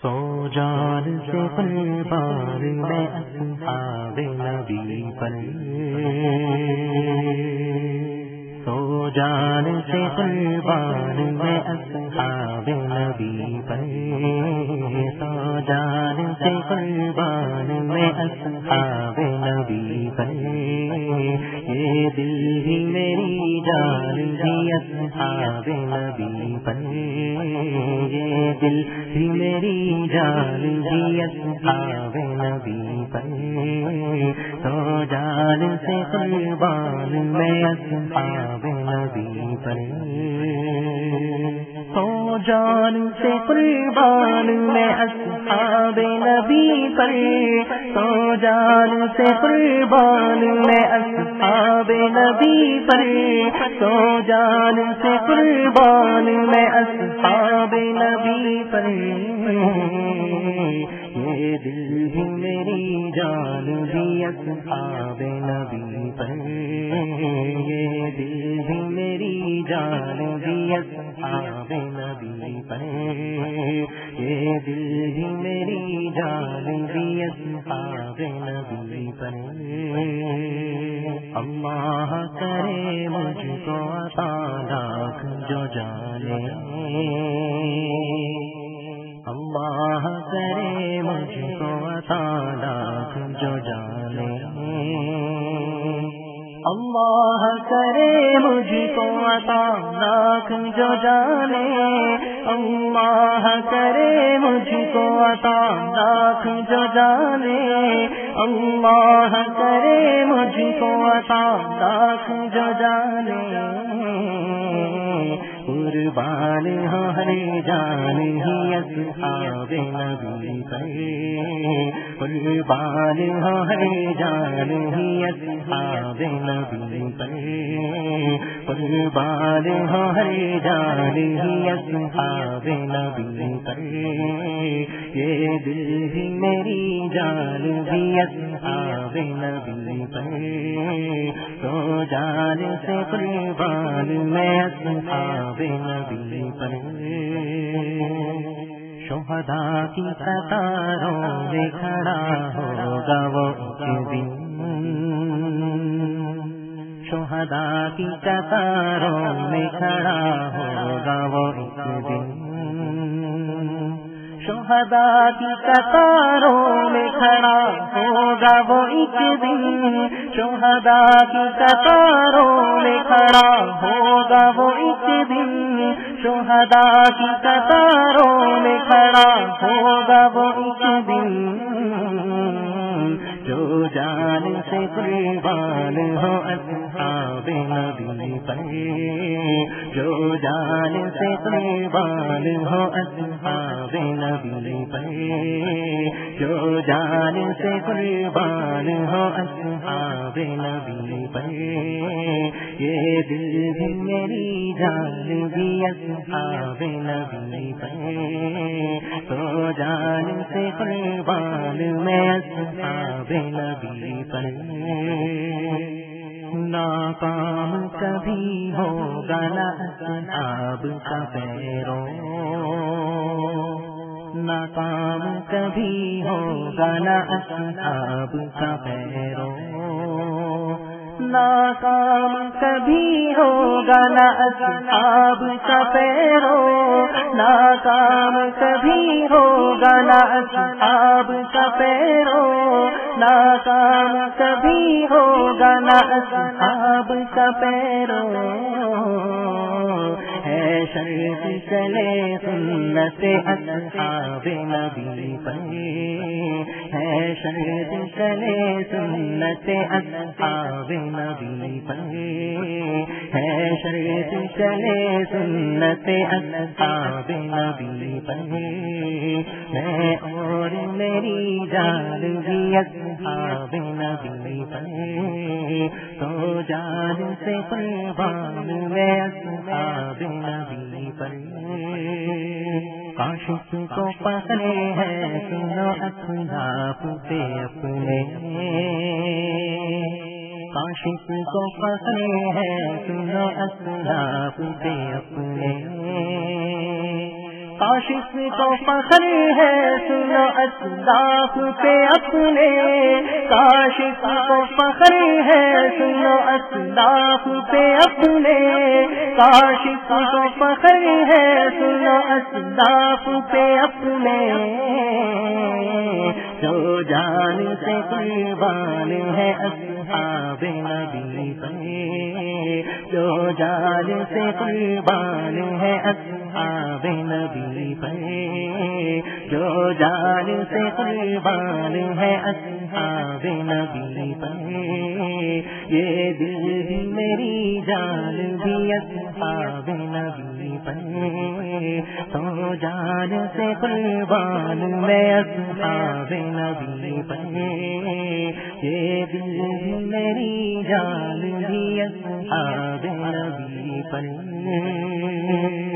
سو جان سے قربان میں اصحاب نبی پر، سو جان سے قربان میں اصحاب نبی پر، سو جان سے قربان میں اصحاب نبی پر، یہ دل بھی میری جان بھی اصحاب نبی پر، یہ دل بھی میری جان بھی اصحاب نبی پر، سو جان سے قربان میں اصحاب نبی پر، سو جان سے قربان میں اصحاب نبی پر، سو جان سے قربان میں اصحاب نبی پر، سو جان سے قربان میں اصحاب نبی پر، یہ دل بھی میری جان بھی اصحاب نبی پر، یہ دل بھی میری جان بھی اصحاب نبی پر، یہ دل بھی میری جان بھی اصحاب نبی پر، اللہ کرے مجھ کو عطا لاکھ جو جانے، اللہ کرے مجھ کو عطا لاکھ جو جانے، اللہ کرے مجھ کو عطا لاکھ جو جانے، اللہ کرے مجھ کو عطا لاکھ جو جانے، اللہ کرے مجھ کو عطا لاکھ جو جانے، قربان ہو ہر جان ہی اصحاب نبی پر، قربان ہو ہر جان ہی اصحاب نبی پر، قربان ہو ہر جان ہی اصحاب نبی پر، یہ دل بھی میری جان بھی اصحاب نبی پر، تو جان سے قربان میں اصحاب نبی پر، شہداء کی قطاروں میں کھڑا ہوگا وہ ایک دن، شہداء کی قطاروں میں کھڑا ہوگا وہ ایک دن، شہداء کی قطاروں میں کھڑا ہوگا وہ ایک دن، شہداء کی قطاروں میں کھڑا ہوگا وہ ایک دن، شہداء کی قطاروں میں کھڑا ہوگا وہ ایک دن، جو جان سے قربان ہو اصحاب نبی پر، جو جان سے قربان ہو اصحاب نبی پر، جو جان سے قربان ہو اصحاب نبی پر، یہ دل بھی میری جان بھی اصحاب نبی پر، تو جان سے قربان میں اصحاب نبی پر، ناکام کبھی ہوگا نہ اصحاب کا پیرو، ناکام کبھی ہوگا نہ اصحاب کا پیرو، ناکام کبھی ہوگا نہ اصحاب کا پیرو، ناکام کبھی ہوگا نہ اصحاب کا پیرو، ناکام کبھی ہوگا نہ اصحاب کا پیرو، ہے شرط چلے سنت اصحاب نبی پر، ہے شرط چلے سنت اصحاب نبی پر، ہے شرط چلے سنت اصحاب نبی پر، میں اور میری جان بھی اصحاب نبی پر، تو جان سے قربان میں اصحاب نبی پر، عاشق کو پکڑے ہیں سنو اصحاب پہ اپنے، عاشق کو پکڑے ہیں سنو اصحاب پہ اپنے، عاشق کو فخر ہے سنو اسلاف پہ اپنے، عاشق کو فخر ہے سنو اسلاف پہ اپنے، عاشق کو فخر ہے سنو اسلاف پہ اپنے، جو جان سے قربان ہے اصحاب نبی پہ، جو جان سے قربان ہے اصحاب نبی پہ، جو جان سے قربان ہے اصحاب نبی پہ، یہ دل بھی میری جان بھی اصحاب نبی پہ، تو جان سے قربان میں اصحاب نبی پہ، یہ دل بھی میری جان بھی اصحاب نبی پہ۔